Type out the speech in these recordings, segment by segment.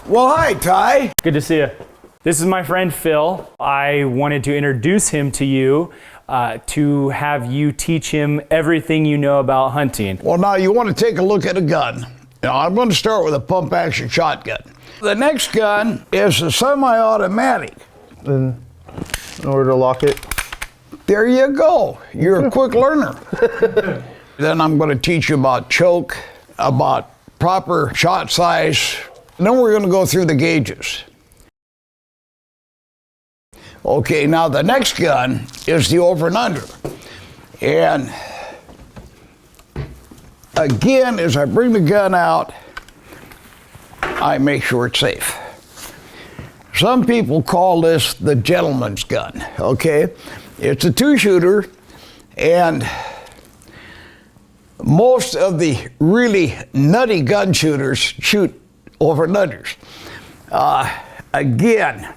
Well, hi, Ty. Good to see you. This is my friend Phil. I wanted to introduce him to you to have you teach him everything you know about hunting. Well, now you want to take a look at a gun. Now, I'm going to start with a pump-action shotgun. The next gun is a semi-automatic. Then, in order to lock it. There you go. You're a quick learner. Then I'm going to teach you about choke, about proper shot size. And then we're going to go through the gauges. Okay, now the next gun is the over and under. And again, as I bring the gun out, I make sure it's safe. Some people call this the gentleman's gun, okay? It's a 2-shooter, and most of the really nutty gun shooters shoot over and unders. Again,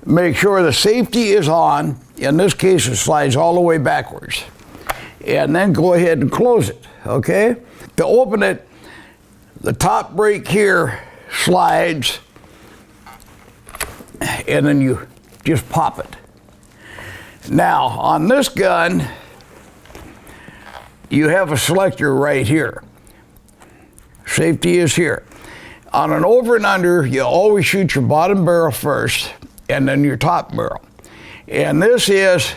make sure the safety is on. In this case, it slides all the way backwards. And then go ahead and close it, okay? To open it, the top brake here slides, and then you just pop it. Now, on this gun, you have a selector right here. Safety is here. On an over and under, you always shoot your bottom barrel first, and then your top barrel. And this is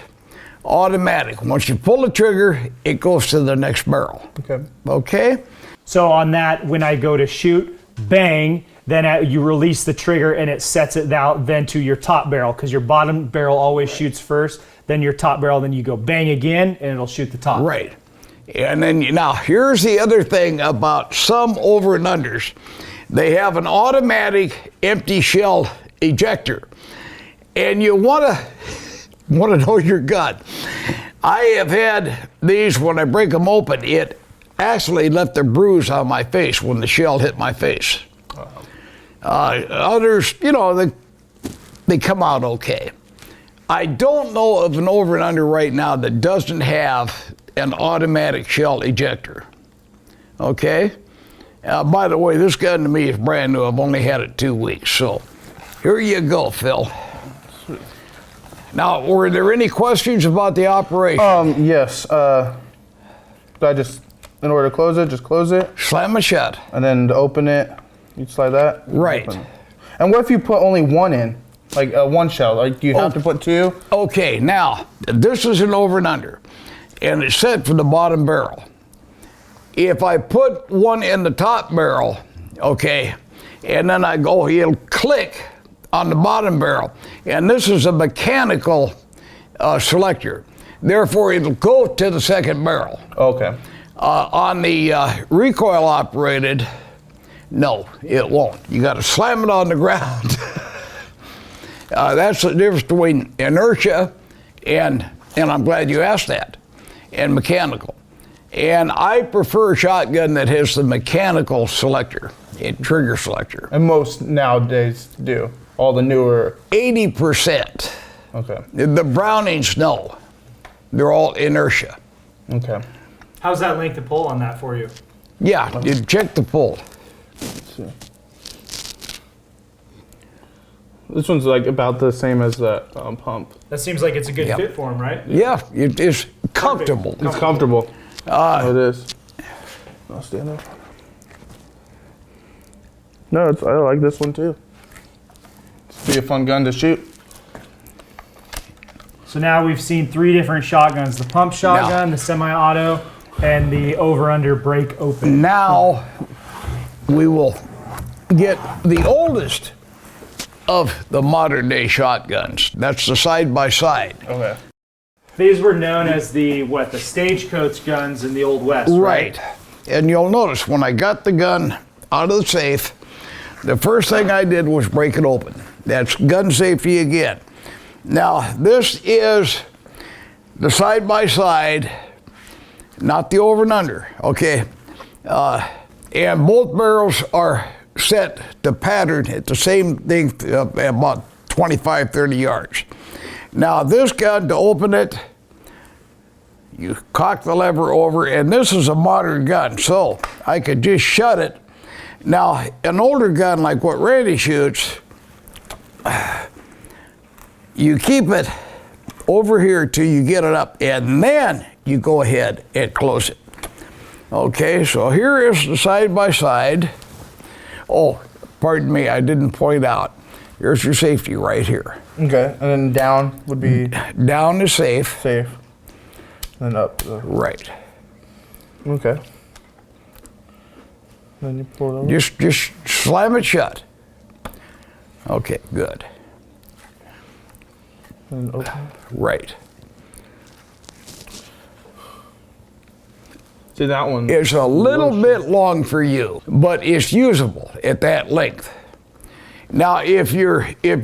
automatic. Once you pull the trigger, it goes to the next barrel. Okay. Okay? So on that, when I go to shoot, bang, then you release the trigger and it sets it out then to your top barrel, because your bottom barrel always shoots first, then your top barrel, then you go bang again and it'll shoot the top. Right. And then now here's the other thing about some over and unders. They have an automatic empty shell ejector. And you want to know your gun. I have had these, when I break them open, it actually left a bruise on my face when the shell hit my face. Others, you know, they come out okay. I don't know of an over and under right now that doesn't have an automatic shell ejector. Okay? By the way, this gun to me is brand new. I've only had it 2 weeks. So here you go, Phil. Now, were there any questions about the operation? Yes. I just, in order to close it, just close it. Slam it shut. And then to open it, you slide that. Right. Open. And what if you put only one in? Like one shell? Like, do you have to put two? Okay, now, this is an over and under, and it's set for the bottom barrel. If I put one in the top barrel, okay, and then I go, it'll click on the bottom barrel, and this is a mechanical selector. Therefore, it'll go to the second barrel. Okay. On the recoil operated, no, it won't. You got to slam it on the ground. That's the difference between inertia and I'm glad you asked that, and mechanical. And I prefer a shotgun that has the mechanical selector, trigger selector. And most nowadays do. All the newer. 80%. Okay. The Brownings, no. They're all inertia. Okay. How's that length of pull on that for you? Yeah, you check the pull. Let's see. This one's like about the same as that pump. That seems like it's a good fit for him, right? Yeah, it is comfortable. It's comfortable. It is. I'll stand up. No, I like this one too. It's be a fun gun to shoot. So now we've seen 3 different shotguns: the pump shotgun, the semi-auto, and the over-under break open. Now we will get the oldest of the modern day shotguns. That's the side-by-side. Okay. These were known as the stagecoach guns in the Old West, right? And you'll notice when I got the gun out of the safe, the first thing I did was break it open. That's gun safety again. Now, this is the side-by-side, not the over and under, okay? And both barrels are set to pattern at the same thing about 25, 30 yards. Now this gun, to open it, you cock the lever over, and this is a modern gun, so I could just shut it, Now, an older gun like what Randy shoots, you keep it over here till you get it up, and then you go ahead and close it. Okay, so here is the side-by-side. Oh, pardon me, I didn't point out. Here's your safety right here. Okay, and then down would be Down is safe. safe. And up. Right. Okay. Then you pull it over. Just slam it shut. Okay, good. And open. Right. See that one? It's a little bit long for you, but it's usable at that length. Now, if you had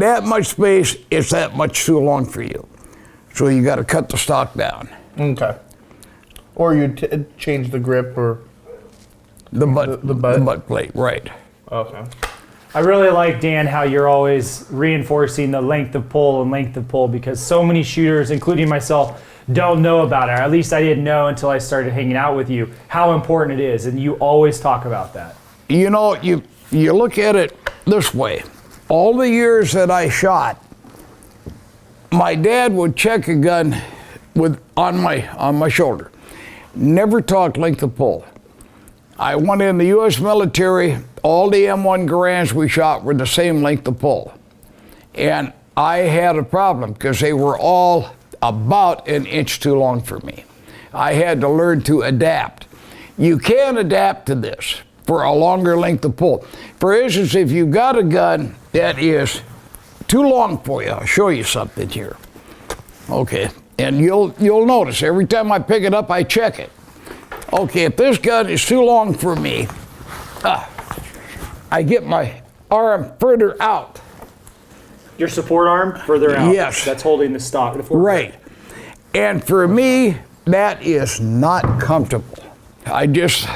that much space, it's that much too long for you. So you got to cut the stock down. Okay. Or you change the grip or The butt, The butt? the butt plate, right? okay. I really like, Dan, how you're always reinforcing the length of pull because so many shooters, including myself, don't know about it. Or at least I didn't know until I started hanging out with you how important it is, and you always talk about that. You know, you look at it this way. All the years that I shot, my dad would check a gun on my shoulder. Never talked length of pull. I went in the U.S. military. All the M1 Garands we shot were the same length of pull, and I had a problem because they were all about an inch too long for me. I had to learn to adapt. You can adapt to this for a longer length of pull. For instance, if you've got a gun that is too long for you, I'll show you something here. Okay, and you'll notice every time I pick it up, I check it. Okay, if this gun is too long for me, I get my arm further out. Your support arm further out. Yes. That's holding the stock. Right. And for me, that is not comfortable. I just,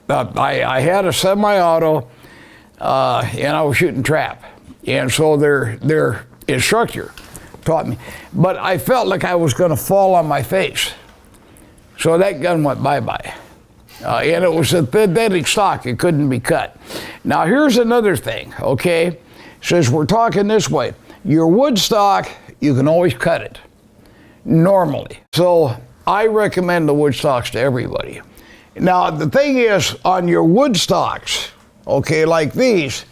I had a semi-auto, and I was shooting trap. And so their instructor taught me. But I felt like I was going to fall on my face. So that gun went bye-bye. And it was a synthetic stock. It couldn't be cut. Now, here's another thing, okay? Since we're talking this way, your wood stock, you can always cut it, normally. So I recommend the wood stocks to everybody. Now, the thing is, on your wood stocks, okay, like these,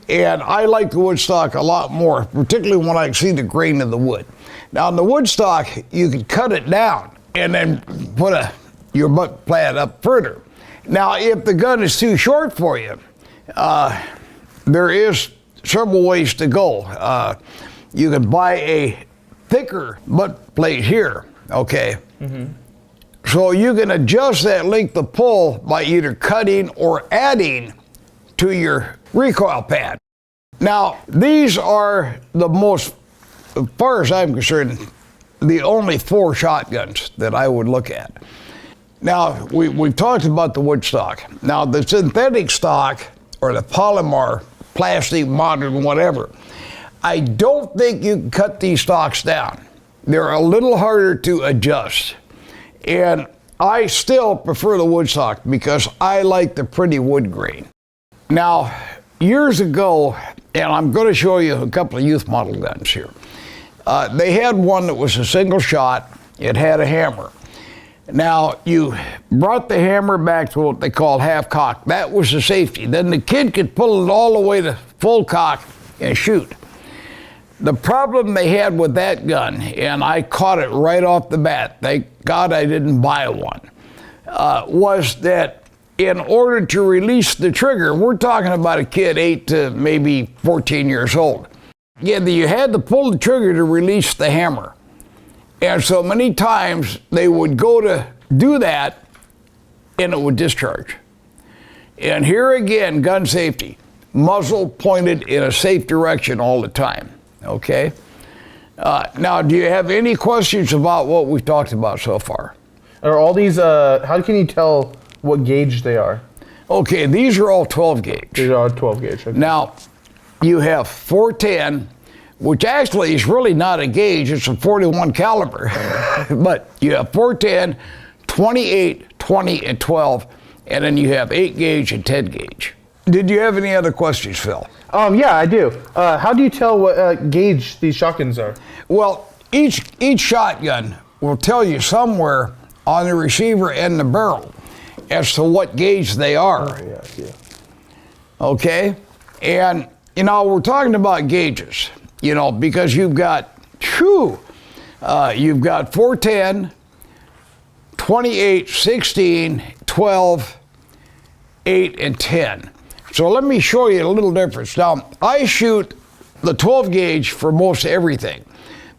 and I like the wood stock a lot more, particularly when I see the grain of the wood. Now, on the wood stock, you can cut it down and then put your butt plant up further. Now, if the gun is too short for you, there is several ways to go. You can buy a thicker butt plate here, okay? Mm-hmm. So you can adjust that length of pull by either cutting or adding to your recoil pad. Now, these are the most, as far as I'm concerned, the only 4 shotguns that I would look at. Now, we've talked about the wood stock. Now, the synthetic stock, or the polymer, plastic, modern, whatever, I don't think you can cut these stocks down. They're a little harder to adjust. And I still prefer the wood stock because I like the pretty wood grain. Now, years ago, and I'm going to show you a couple of youth model guns here. They had one that was a single shot. It had a hammer. Now, you brought the hammer back to what they called half cock. That was the safety. Then the kid could pull it all the way to full cock and shoot. The problem they had with that gun, and I caught it right off the bat, thank God I didn't buy one, was that in order to release the trigger, we're talking about a kid 8 to maybe 14 years old. Yeah, you had to pull the trigger to release the hammer. And so many times they would go to do that and it would discharge. And here again, gun safety, muzzle pointed in a safe direction all the time, okay? Now, do you have any questions about what we've talked about so far? Are all these, how can you tell what gauge they are? Okay, these are all 12 gauge. These are 12 gauge. Okay. Now, you have 410, which actually is really not a gauge, it's a 41 caliber. But you have 410, 28, 20, and 12. and then you have 8 gauge and 10 gauge. Did you have any other questions, Phil? Yeah, I do. How do you tell what gauge these shotguns are? Well, each shotgun will tell you somewhere on the receiver and the barrel as to what gauge they are. Yeah, I see. Okay? And, we're talking about gauges, because you've got, you've got 410, 28, 16, 12, 8, and 10. So let me show you a little difference. Now, I shoot the 12 gauge for most everything,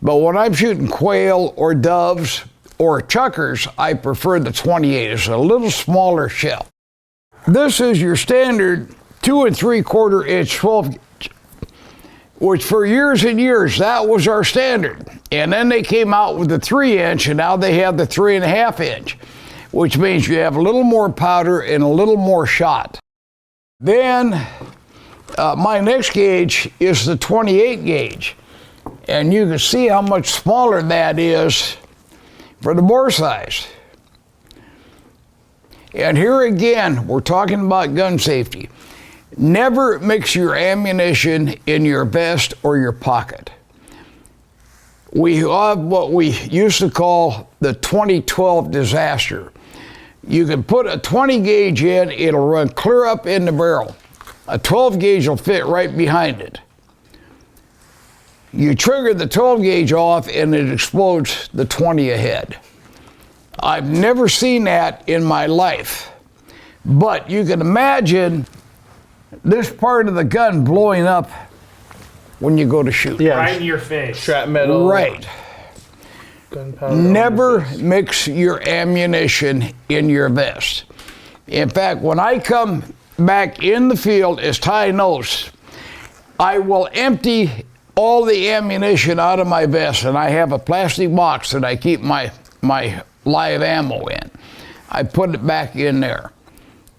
but when I'm shooting quail or doves or chuckers, I prefer the 28. It's a little smaller shell. This is your standard 2 3/4 inch 12 gauge, which for years and years, that was our standard. And then they came out with the 3 inch, and now they have the 3.5 inch, which means you have a little more powder and a little more shot. Then my next gauge is the 28 gauge, and you can see how much smaller that is for the bore size. And here again, we're talking about gun safety. Never mix your ammunition in your vest or your pocket. We have what we used to call the 2012 disaster. You can put a 20 gauge in, it'll run clear up in the barrel. A 12 gauge will fit right behind it. You trigger the 12 gauge off and it explodes the 20 ahead. I've never seen that in my life. But you can imagine this part of the gun blowing up when you go to shoot. Yeah, Right in your face. shrapnel. Right. Gunpowder. Never mix your ammunition in your vest. In fact, when I come back in the field, as Ty knows, I will empty all the ammunition out of my vest, and I have a plastic box that I keep my live ammo in. I put it back in there.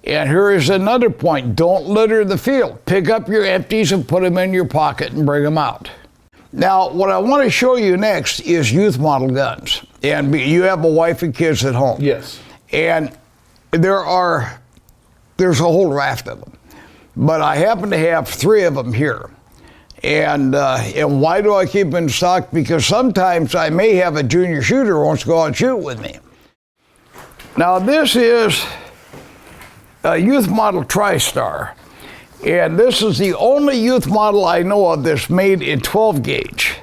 And here is another point. Don't litter the field. Pick up your empties and put them in your pocket and bring them out. Now, what I want to show you next is youth model guns. And you have a wife and kids at home. Yes. And there's a whole raft of them. But I happen to have 3 of them here. And why do I keep them in stock? Because sometimes I may have a junior shooter who wants to go out and shoot with me. Now, this is a youth model TriStar. And this is the only youth model I know of that's made in 12 gauge.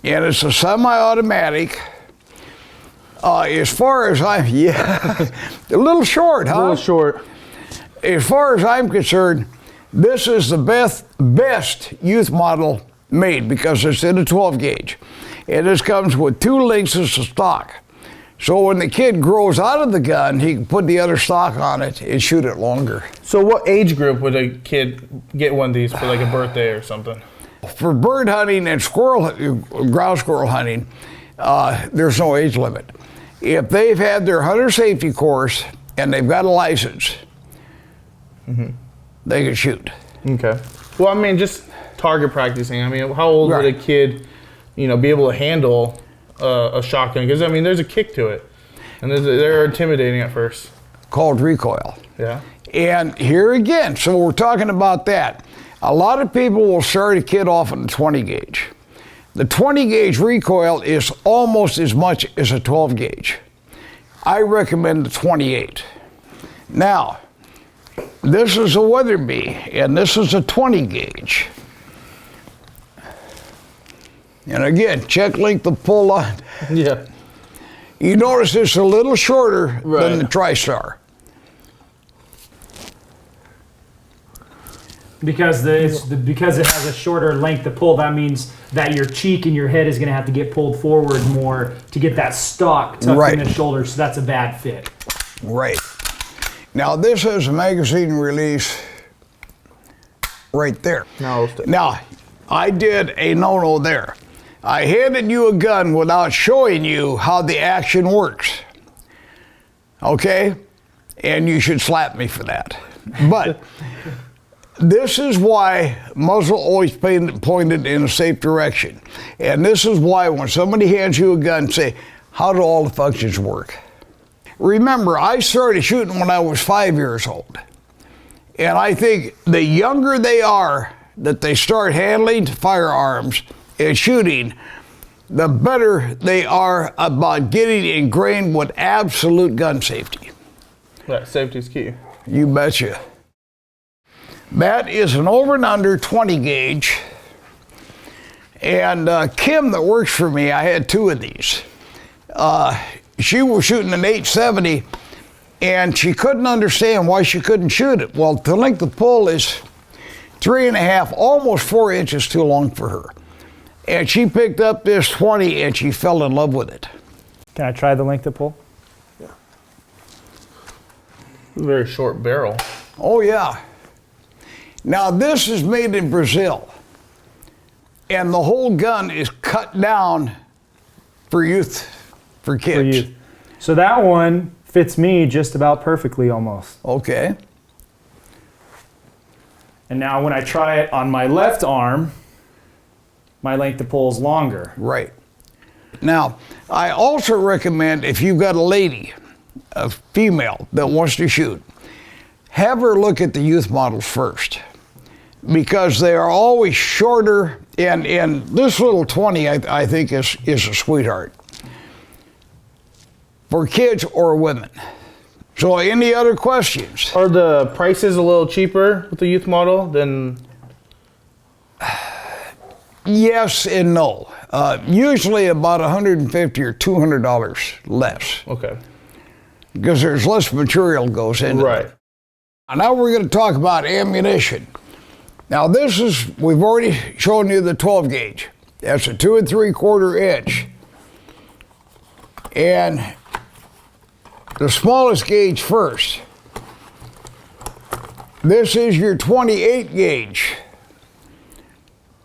And it's a semi-automatic. As far as a little short, huh? A little short. As far as I'm concerned, this is the best youth model made because it's in a 12 gauge. And this comes with 2 lengths of stock. So when the kid grows out of the gun, he can put the other stock on it and shoot it longer. So what age group would a kid get one of these for like a birthday or something? For bird hunting and ground squirrel hunting, there's no age limit. If they've had their hunter safety course and they've got a license, they can shoot. Okay. Well, I mean, just target practicing. I mean, how old would a kid, be able to handle a shotgun? Because I mean, there's a kick to it, and they're intimidating at first. Called recoil. Yeah. And here again, so we're talking about that. A lot of people will start a kid off on the 20 gauge. The 20 gauge recoil is almost as much as a 12 gauge. I recommend the 28. Now, this is a Weatherby, and this is a 20 gauge. And again, check length of pull line. Yeah. You notice it's a little shorter than the TriStar. Because because it has a shorter length to pull, that means that your cheek and your head is going to have to get pulled forward more to get that stock tucked in the shoulder. So that's a bad fit. Right. Now this is a magazine release right there. Now, I did a no-no there. I handed you a gun without showing you how the action works. Okay? And you should slap me for that. But this is why muzzle always pointed in a safe direction. And this is why when somebody hands you a gun, say, how do all the functions work? remember, I started shooting when I was 5 years old. And I think the younger they are that they start handling firearms and shooting, the better they are about getting ingrained with absolute gun safety. Right, safety's key. You betcha. That is an over and under 20 gauge. And Kim, that works for me, I had 2 of these. She was shooting an 870, and she couldn't understand why she couldn't shoot it. Well, the length of pull is 3.5, almost 4 inches too long for her. And she picked up this 20 and she fell in love with it. Can I try the length of pull? Very short barrel. Oh yeah. Now this is made in Brazil. And the whole gun is cut down for youth, for kids. For you. So that one fits me just about perfectly almost. Okay. And now when I try it on my left arm, my length of pull is longer. Right. Now, I also recommend if you've got a lady, a female that wants to shoot, have her look at the youth models first, because they are always shorter, and this little 20 I think is a sweetheart for kids or women. So any other questions? Are the prices a little cheaper with the youth model than? Yes and no. Usually about $150 or $200 less, Okay. because there's less material goes into Right. it. Now we're going to talk about ammunition. Now we've already shown you the 12 gauge. That's a 2 3/4 inch. And the smallest gauge first. This is your 28 gauge.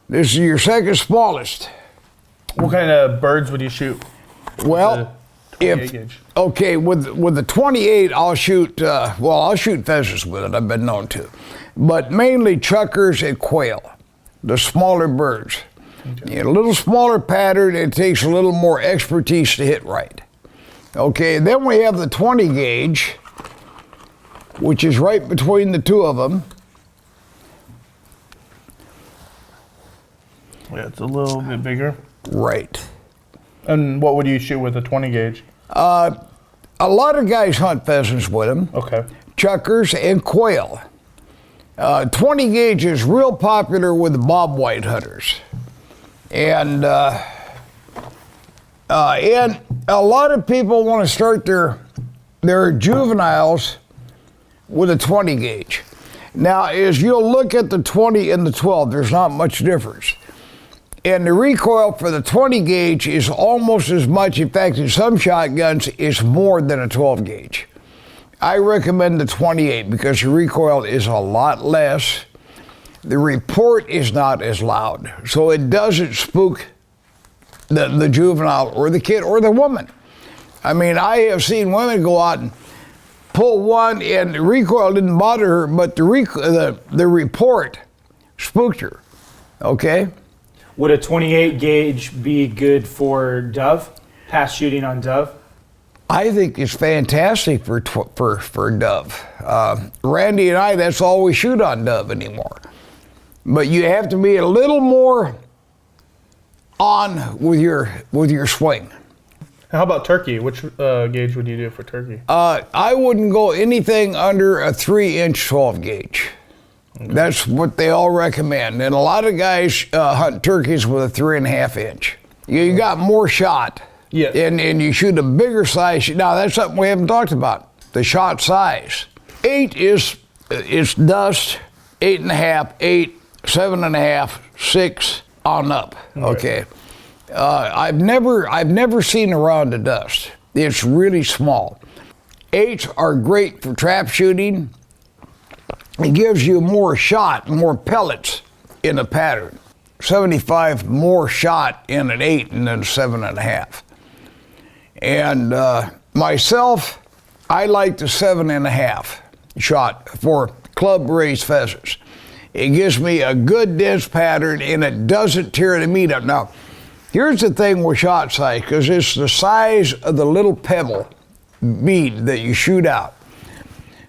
This is your second smallest. What kind of birds would you shoot? Well, The 28 if gauge. okay, with the 28, I'll shoot. I'll shoot pheasants with it. I've been known to, but mainly chuckers and quail, the smaller birds. Okay. A little smaller pattern. It takes a little more expertise to hit right. Okay, then we have the 20 gauge, which is right between the two of them. Yeah, it's a little bit bigger. Right. And what would you shoot with a 20 gauge? A lot of guys hunt pheasants with them. Okay. Chuckers and quail. 20 gauge is real popular with the bobwhite hunters. And a lot of people want to start their juveniles with a 20 gauge. Now, as you'll look at the 20 and the 12, there's not much difference. And the recoil for the 20 gauge is almost as much, in fact, in some shotguns, is more than a 12 gauge. I recommend the 28 because the recoil is a lot less. The report is not as loud, so it doesn't spook the juvenile or the kid or the woman. I mean, I have seen women go out and pull one and the recoil didn't bother her, but the report spooked her, okay? Would a 28 gauge be good for dove? Pass shooting on dove? I think it's fantastic for dove. Randy and I, that's all we shoot on dove anymore. But you have to be a little more on with your swing. How about turkey? Which gauge would you do for turkey? I wouldn't go anything under a 3-inch 12 gauge. Okay. That's what they all recommend. And a lot of guys hunt turkeys with a 3.5 inch. You got more shot. Yes. And you shoot a bigger size. Now that's something we haven't talked about. The shot size. 8 is dust. 8.5, 8, 7.5, 6 on up. Okay. I've never seen a round of dust. It's really small. 8s are great for trap shooting. It gives you more shot, more pellets in a pattern. 75 more shot in an 8 than a 7.5. And myself, I like the 7.5 shot for club raised pheasants. It gives me a good dense pattern and it doesn't tear the meat up. Now, here's the thing with shot size, because it's the size of the little pebble bead that you shoot out.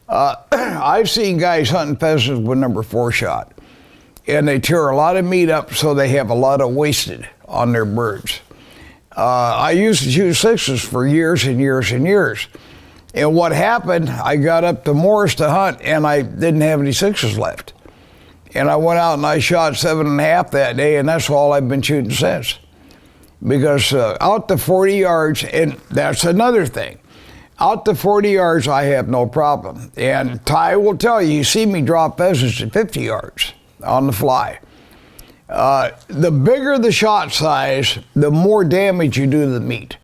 I've seen guys hunting pheasants with number 4 shot, and they tear a lot of meat up, so they have a lot of wasted on their birds. I used to shoot 6s for years and years and years. And what happened, I got up to Morris to hunt, and I didn't have any 6s left. And I went out and I shot 7.5 that day, and that's all I've been shooting since. Because out to 40 yards, and that's another thing. Out to 40 yards, I have no problem. And Ty will tell you, you see me drop pheasants at 50 yards on the fly. The bigger the shot size, the more damage you do to the meat.